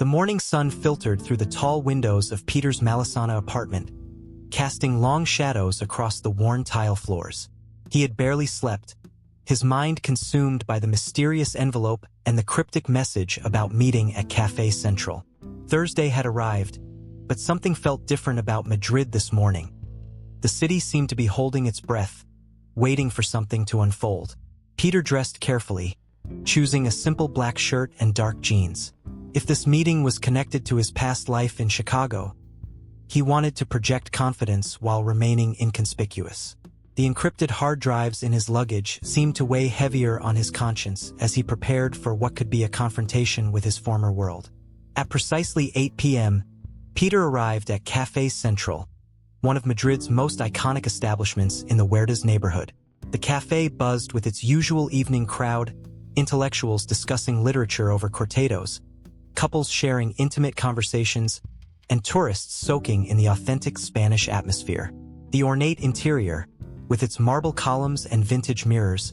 The morning sun filtered through the tall windows of Peter's Malasaña apartment, casting long shadows across the worn tile floors. He had barely slept, his mind consumed by the mysterious envelope and the cryptic message about meeting at Café Central. Thursday had arrived, but something felt different about Madrid this morning. The city seemed to be holding its breath, waiting for something to unfold. Peter dressed carefully, choosing a simple black shirt and dark jeans. If this meeting was connected to his past life in Chicago, he wanted to project confidence while remaining inconspicuous. The encrypted hard drives in his luggage seemed to weigh heavier on his conscience as he prepared for what could be a confrontation with his former world. At precisely 8 p.m., Peter arrived at Café Central, one of Madrid's most iconic establishments in the Huertas neighborhood. The café buzzed with its usual evening crowd, intellectuals discussing literature over cortados, couples sharing intimate conversations, and tourists soaking in the authentic Spanish atmosphere. The ornate interior, with its marble columns and vintage mirrors,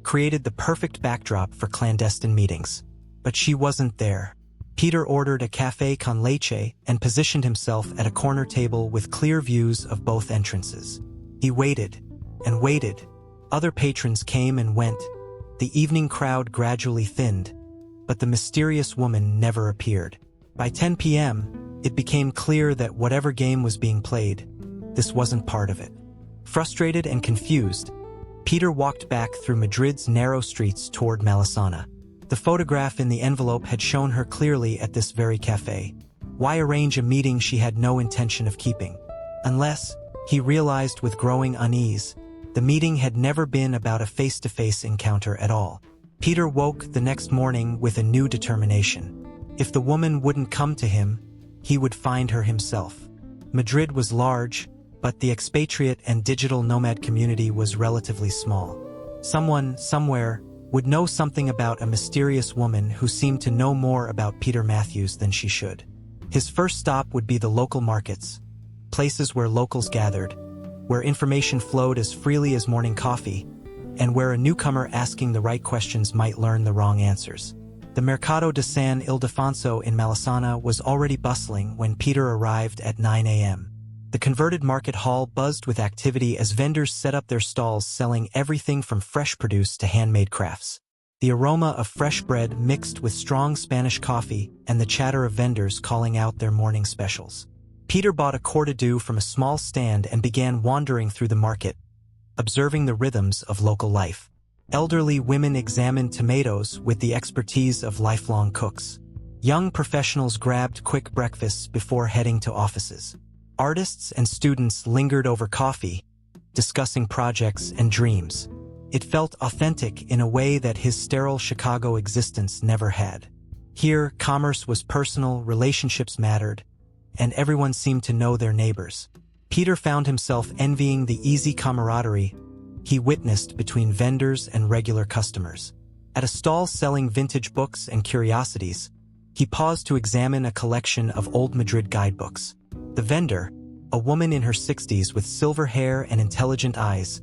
created the perfect backdrop for clandestine meetings. But she wasn't there. Peter ordered a café con leche and positioned himself at a corner table with clear views of both entrances. He waited and waited. Other patrons came and went. The evening crowd gradually thinned, but the mysterious woman never appeared. By 10 p.m., it became clear that whatever game was being played, this wasn't part of it. Frustrated and confused, Peter walked back through Madrid's narrow streets toward Malasaña. The photograph in the envelope had shown her clearly at this very café. Why arrange a meeting she had no intention of keeping? Unless, he realized with growing unease, the meeting had never been about a face-to-face encounter at all. Peter woke the next morning with a new determination. If the woman wouldn't come to him, he would find her himself. Madrid was large, but the expatriate and digital nomad community was relatively small. Someone, somewhere, would know something about a mysterious woman who seemed to know more about Peter Matthews than she should. His first stop would be the local markets, places where locals gathered, where information flowed as freely as morning coffee, and where a newcomer asking the right questions might learn the wrong answers. The Mercado de San Ildefonso in Malasaña was already bustling when Peter arrived at 9 a.m. The converted market hall buzzed with activity as vendors set up their stalls selling everything from fresh produce to handmade crafts. The aroma of fresh bread mixed with strong Spanish coffee and the chatter of vendors calling out their morning specials. Peter bought a cortadou from a small stand and began wandering through the market, observing the rhythms of local life. Elderly women examined tomatoes with the expertise of lifelong cooks. Young professionals grabbed quick breakfasts before heading to offices. Artists and students lingered over coffee, discussing projects and dreams. It felt authentic in a way that his sterile Chicago existence never had. Here, commerce was personal, relationships mattered, and everyone seemed to know their neighbors. Peter found himself envying the easy camaraderie he witnessed between vendors and regular customers. At a stall selling vintage books and curiosities, he paused to examine a collection of old Madrid guidebooks. The vendor, a woman in her 60s with silver hair and intelligent eyes,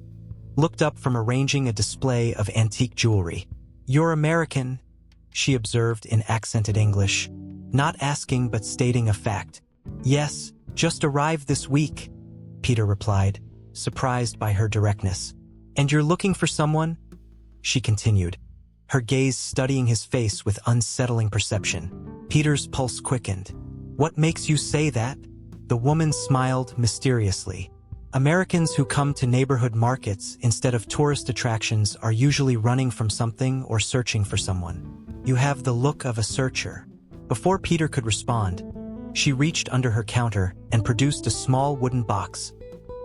looked up from arranging a display of antique jewelry. "You're American," she observed in accented English, not asking but stating a fact. "Yes, just arrived this week," Peter replied, surprised by her directness. "And you're looking for someone?" she continued, her gaze studying his face with unsettling perception. Peter's pulse quickened. "What makes you say that?" The woman smiled mysteriously. "Americans who come to neighborhood markets instead of tourist attractions are usually running from something or searching for someone. You have the look of a searcher." Before Peter could respond, she reached under her counter and produced a small wooden box,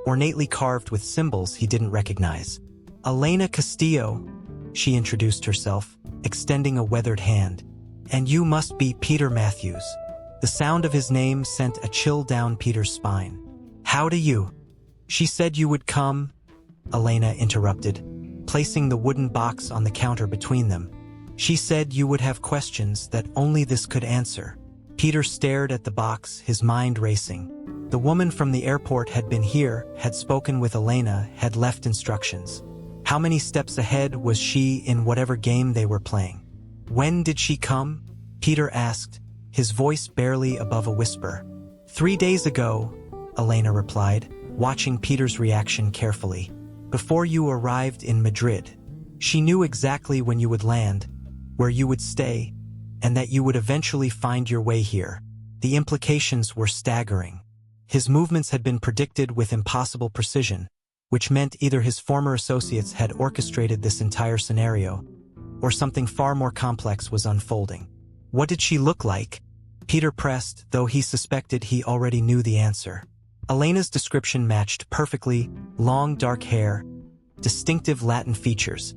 ornately carved with symbols he didn't recognize. "Elena Castillo," she introduced herself, extending a weathered hand. "And you must be Peter Matthews." The sound of his name sent a chill down Peter's spine. "How do you?" "She said you would come," Elena interrupted, placing the wooden box on the counter between them. "She said you would have questions that only this could answer." Peter stared at the box, his mind racing. The woman from the airport had been here, had spoken with Elena, had left instructions. How many steps ahead was she in whatever game they were playing? "When did she come?" Peter asked, his voice barely above a whisper. 3 days ago, Elena replied, watching Peter's reaction carefully. Before you arrived in Madrid. She knew exactly when you would land, where you would stay, and that you would eventually find your way here. The implications were staggering. His movements had been predicted with impossible precision, which meant either his former associates had orchestrated this entire scenario, or something far more complex was unfolding. What did she look like? Peter pressed, though he suspected he already knew the answer. Elena's description matched perfectly: long dark hair, distinctive Latin features,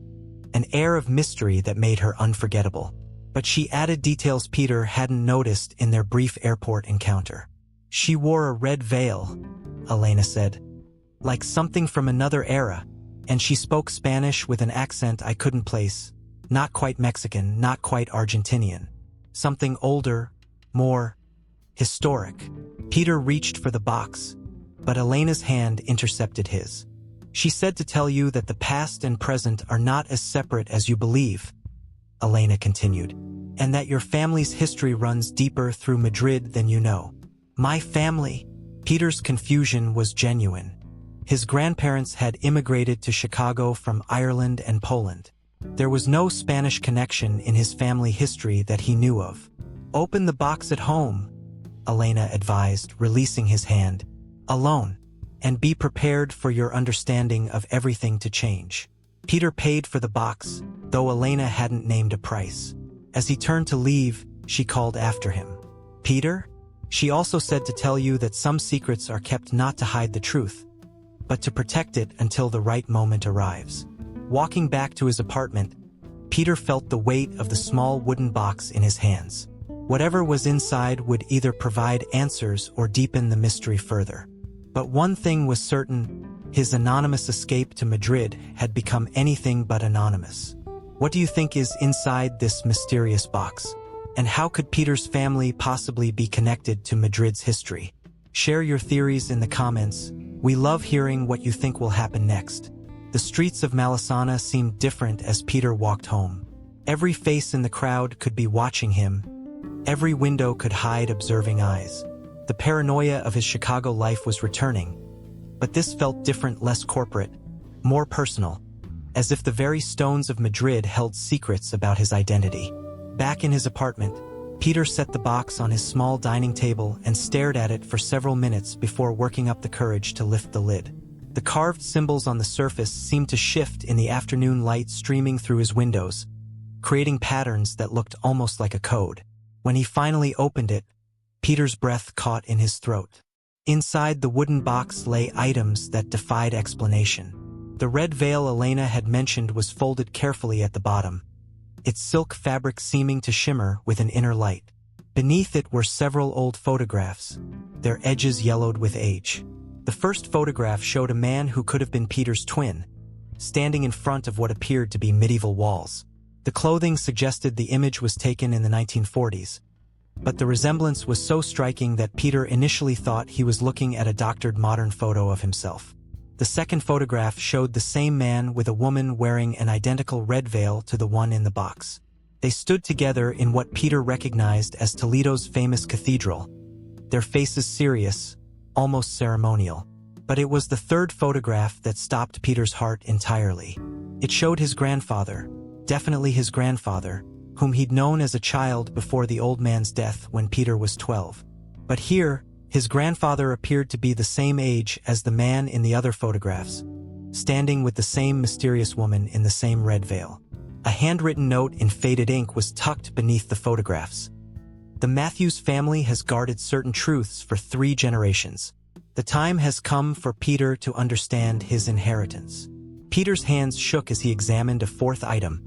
an air of mystery that made her unforgettable. But she added details Peter hadn't noticed in their brief airport encounter. She wore a red veil, Elena said, like something from another era, and she spoke Spanish with an accent I couldn't place. Not quite Mexican, not quite Argentinian. Something older, more historic. Peter reached for the box, but Elena's hand intercepted his. She said to tell you that the past and present are not as separate as you believe, Elena continued, and that your family's history runs deeper through Madrid than you know. My family? Peter's confusion was genuine. His grandparents had immigrated to Chicago from Ireland and Poland. There was no Spanish connection in his family history that he knew of. Open the box at home, Elena advised, releasing his hand. Alone, and be prepared for your understanding of everything to change. Peter paid for the box, though Elena hadn't named a price. As he turned to leave, she called after him. Peter? She also said to tell you that some secrets are kept not to hide the truth, but to protect it until the right moment arrives. Walking back to his apartment, Peter felt the weight of the small wooden box in his hands. Whatever was inside would either provide answers or deepen the mystery further. But one thing was certain: his anonymous escape to Madrid had become anything but anonymous. What do you think is inside this mysterious box? And how could Peter's family possibly be connected to Madrid's history? Share your theories in the comments. We love hearing what you think will happen next. The streets of Malasaña seemed different as Peter walked home. Every face in the crowd could be watching him. Every window could hide observing eyes. The paranoia of his Chicago life was returning. But this felt different, less corporate, more personal, as if the very stones of Madrid held secrets about his identity. Back in his apartment, Peter set the box on his small dining table and stared at it for several minutes before working up the courage to lift the lid. The carved symbols on the surface seemed to shift in the afternoon light streaming through his windows, creating patterns that looked almost like a code. When he finally opened it, Peter's breath caught in his throat. Inside the wooden box lay items that defied explanation. The red veil Elena had mentioned was folded carefully at the bottom, its silk fabric seeming to shimmer with an inner light. Beneath it were several old photographs, their edges yellowed with age. The first photograph showed a man who could have been Peter's twin, standing in front of what appeared to be medieval walls. The clothing suggested the image was taken in the 1940s, but the resemblance was so striking that Peter initially thought he was looking at a doctored modern photo of himself. The second photograph showed the same man with a woman wearing an identical red veil to the one in the box. They stood together in what Peter recognized as Toledo's famous cathedral, their faces serious, almost ceremonial. But it was the third photograph that stopped Peter's heart entirely. It showed his grandfather, definitely his grandfather, whom he'd known as a child before the old man's death when Peter was 12. But here, his grandfather appeared to be the same age as the man in the other photographs, standing with the same mysterious woman in the same red veil. A handwritten note in faded ink was tucked beneath the photographs. The Matthews family has guarded certain truths for 3 generations. The time has come for Peter to understand his inheritance. Peter's hands shook as he examined a fourth item,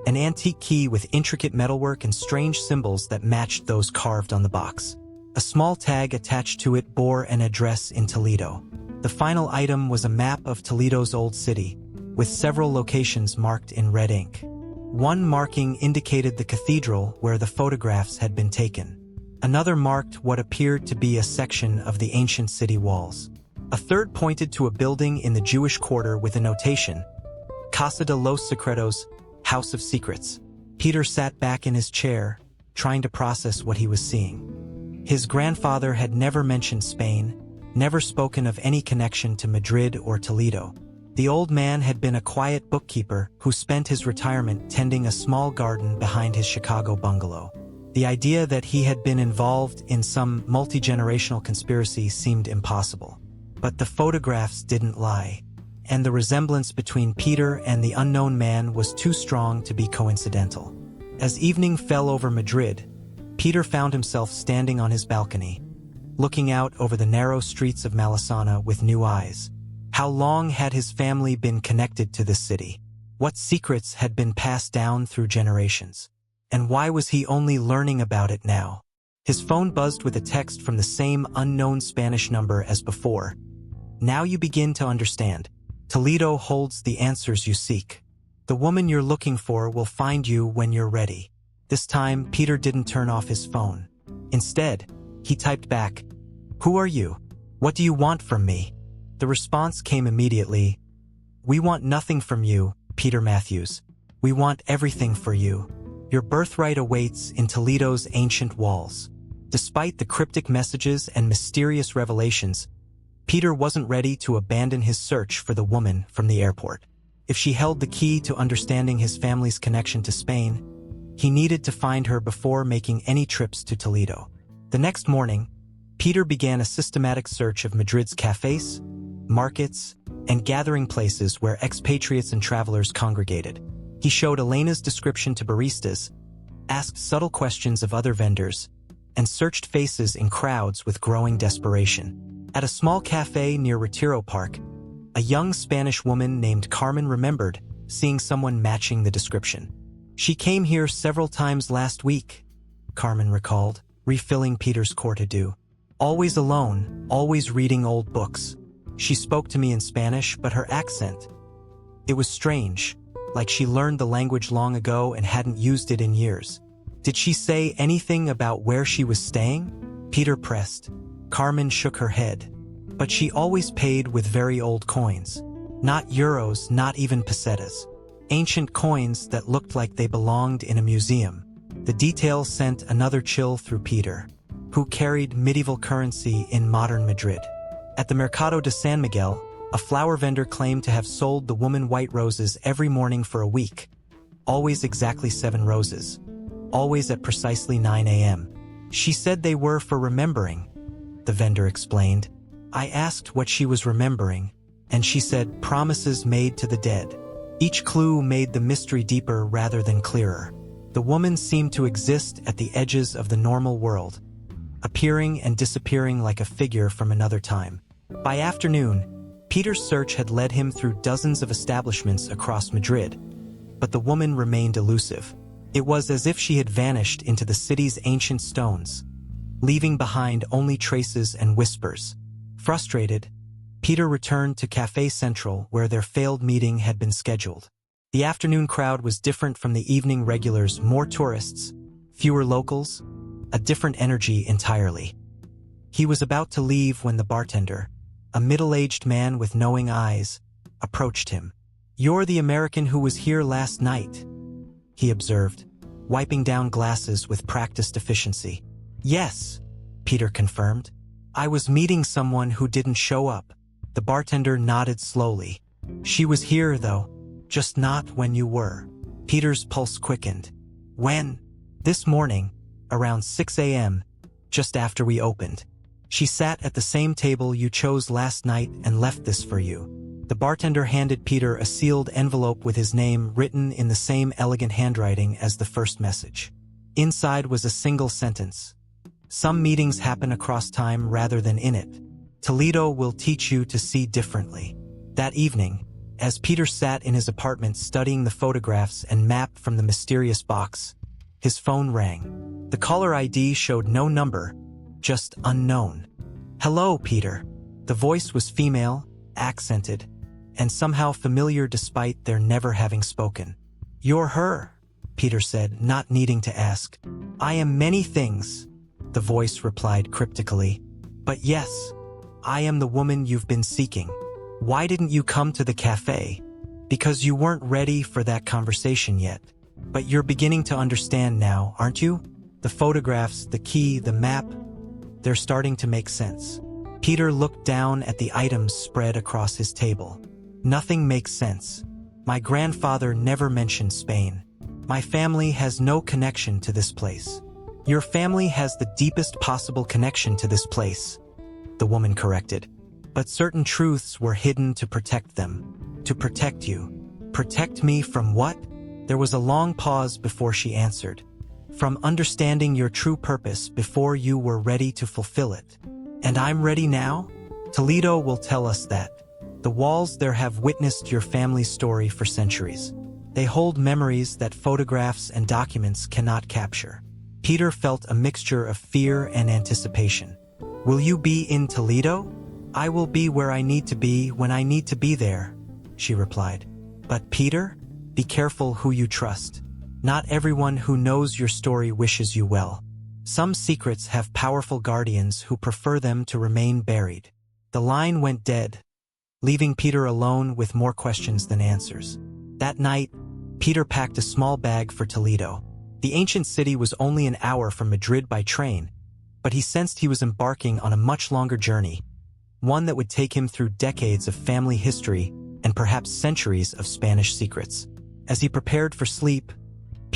an antique key with intricate metalwork and strange symbols that matched those carved on the box. A small tag attached to it bore an address in Toledo. The final item was a map of Toledo's old city, with several locations marked in red ink. One marking indicated the cathedral where the photographs had been taken. Another marked what appeared to be a section of the ancient city walls. A third pointed to a building in the Jewish quarter with a notation, Casa de los Secretos, House of Secrets. Peter sat back in his chair, trying to process what he was seeing. His grandfather had never mentioned Spain, never spoken of any connection to Madrid or Toledo. The old man had been a quiet bookkeeper who spent his retirement tending a small garden behind his Chicago bungalow. The idea that he had been involved in some multi-generational conspiracy seemed impossible. But the photographs didn't lie, and the resemblance between Peter and the unknown man was too strong to be coincidental. As evening fell over Madrid, Peter found himself standing on his balcony, looking out over the narrow streets of Malasaña with new eyes. How long had his family been connected to this city? What secrets had been passed down through generations? And why was he only learning about it now? His phone buzzed with a text from the same unknown Spanish number as before. Now you begin to understand. Toledo holds the answers you seek. The woman you're looking for will find you when you're ready. This time, Peter didn't turn off his phone. Instead, he typed back, "Who are you? What do you want from me?" The response came immediately. "We want nothing from you, Peter Matthews. We want everything for you. Your birthright awaits in Toledo's ancient walls." Despite the cryptic messages and mysterious revelations, Peter wasn't ready to abandon his search for the woman from the airport. If she held the key to understanding his family's connection to Spain, he needed to find her before making any trips to Toledo. The next morning, Peter began a systematic search of Madrid's cafes, markets, and gathering places where expatriates and travelers congregated. He showed Elena's description to baristas, asked subtle questions of other vendors, and searched faces in crowds with growing desperation. At a small cafe near Retiro Park, a young Spanish woman named Carmen remembered seeing someone matching the description. "She came here several times last week," Carmen recalled, refilling Peter's courte-du. "Always alone, always reading old books. She spoke to me in Spanish, but her accent, it was strange, like she learned the language long ago and hadn't used it in years." "Did she say anything about where she was staying?" Peter pressed. Carmen shook her head. "But she always paid with very old coins. Not euros, not even pesetas. Ancient coins that looked like they belonged in a museum." The details sent another chill through Peter, who carried medieval currency in modern Madrid. At the Mercado de San Miguel, a flower vendor claimed to have sold the woman white roses every morning for a week. Always exactly 7 roses. Always at precisely 9 a.m. "She said they were for remembering," the vendor explained. "I asked what she was remembering, and she said promises made to the dead." Each clue made the mystery deeper rather than clearer. The woman seemed to exist at the edges of the normal world, appearing and disappearing like a figure from another time. By afternoon, Peter's search had led him through dozens of establishments across Madrid, but the woman remained elusive. It was as if she had vanished into the city's ancient stones, leaving behind only traces and whispers. Frustrated, Peter returned to Café Central where their failed meeting had been scheduled. The afternoon crowd was different from the evening regulars, more tourists, fewer locals, a different energy entirely. He was about to leave when the bartender, a middle-aged man with knowing eyes, approached him. "You're the American who was here last night," he observed, wiping down glasses with practiced efficiency. "Yes," Peter confirmed. "I was meeting someone who didn't show up." The bartender nodded slowly. "She was here, though, just not when you were." Peter's pulse quickened. "When?" "This morning, around 6 a.m., just after we opened. She sat at the same table you chose last night and left this for you." The bartender handed Peter a sealed envelope with his name written in the same elegant handwriting as the first message. Inside was a single sentence. "Some meetings happen across time rather than in it. Toledo will teach you to see differently." That evening, as Peter sat in his apartment studying the photographs and map from the mysterious box, his phone rang. The caller ID showed no number, just unknown. "Hello, Peter." The voice was female, accented, and somehow familiar despite their never having spoken. "You're her," Peter said, not needing to ask. "I am many things," the voice replied cryptically. "But yes, I am the woman you've been seeking. Why didn't you come to the cafe?" "Because you weren't ready for that conversation yet. But you're beginning to understand now, aren't you?" The photographs, the key, the map, they're starting to make sense. Peter looked down at the items spread across his table. Nothing makes sense. My grandfather never mentioned Spain. My family has no connection to this place. Your family has the deepest possible connection to this place, the woman corrected. But certain truths were hidden to protect them. To protect you. Protect me from what? There was a long pause before she answered. From understanding your true purpose before you were ready to fulfill it. And I'm ready now? Toledo will tell us that. The walls there have witnessed your family's story for centuries. They hold memories that photographs and documents cannot capture. Peter felt a mixture of fear and anticipation. Will you be in Toledo? I will be where I need to be when I need to be there, she replied. But Peter, be careful who you trust. Not everyone who knows your story wishes you well. Some secrets have powerful guardians who prefer them to remain buried. The line went dead, leaving Peter alone with more questions than answers. That night, Peter packed a small bag for Toledo. The ancient city was only an hour from Madrid by train, but he sensed he was embarking on a much longer journey, one that would take him through decades of family history and perhaps centuries of Spanish secrets. As he prepared for sleep,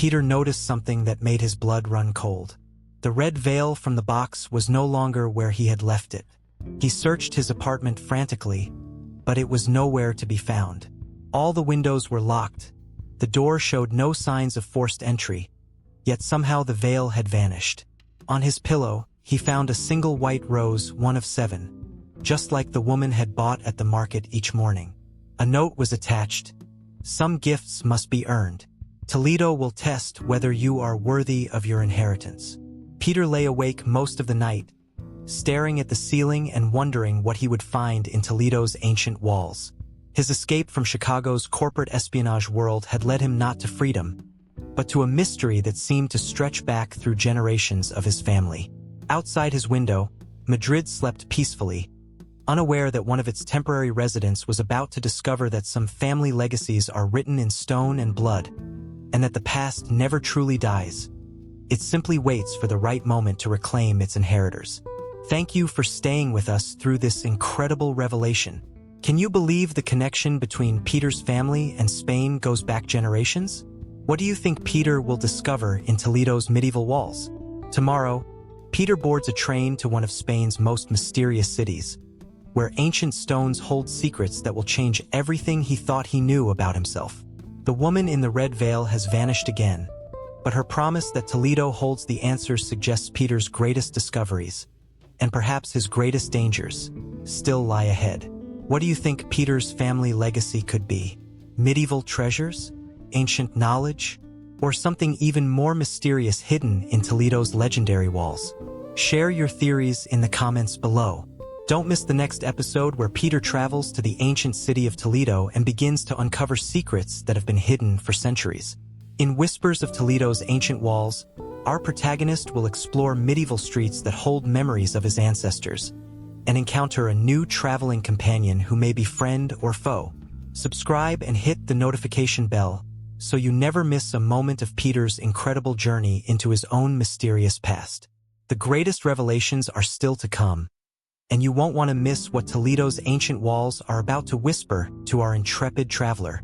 Peter noticed something that made his blood run cold. The red veil from the box was no longer where he had left it. He searched his apartment frantically, but it was nowhere to be found. All the windows were locked. The door showed no signs of forced entry, yet somehow the veil had vanished. On his pillow, he found a single white rose, one of 7, just like the woman had bought at the market each morning. A note was attached. Some gifts must be earned. Toledo will test whether you are worthy of your inheritance. Peter lay awake most of the night, staring at the ceiling and wondering what he would find in Toledo's ancient walls. His escape from Chicago's corporate espionage world had led him not to freedom, but to a mystery that seemed to stretch back through generations of his family. Outside his window, Madrid slept peacefully, unaware that one of its temporary residents was about to discover that some family legacies are written in stone and blood, and that the past never truly dies. It simply waits for the right moment to reclaim its inheritors. Thank you for staying with us through this incredible revelation. Can you believe the connection between Peter's family and Spain goes back generations? What do you think Peter will discover in Toledo's medieval walls? Tomorrow, Peter boards a train to one of Spain's most mysterious cities, where ancient stones hold secrets that will change everything he thought he knew about himself. The woman in the red veil has vanished again, but her promise that Toledo holds the answers suggests Peter's greatest discoveries, and perhaps his greatest dangers, still lie ahead. What do you think Peter's family legacy could be? Medieval treasures? Ancient knowledge? Or something even more mysterious hidden in Toledo's legendary walls? Share your theories in the comments below. Don't miss the next episode where Peter travels to the ancient city of Toledo and begins to uncover secrets that have been hidden for centuries. In Whispers of Toledo's Ancient Walls, our protagonist will explore medieval streets that hold memories of his ancestors and encounter a new traveling companion who may be friend or foe. Subscribe and hit the notification bell so you never miss a moment of Peter's incredible journey into his own mysterious past. The greatest revelations are still to come, and you won't want to miss what Toledo's ancient walls are about to whisper to our intrepid traveler.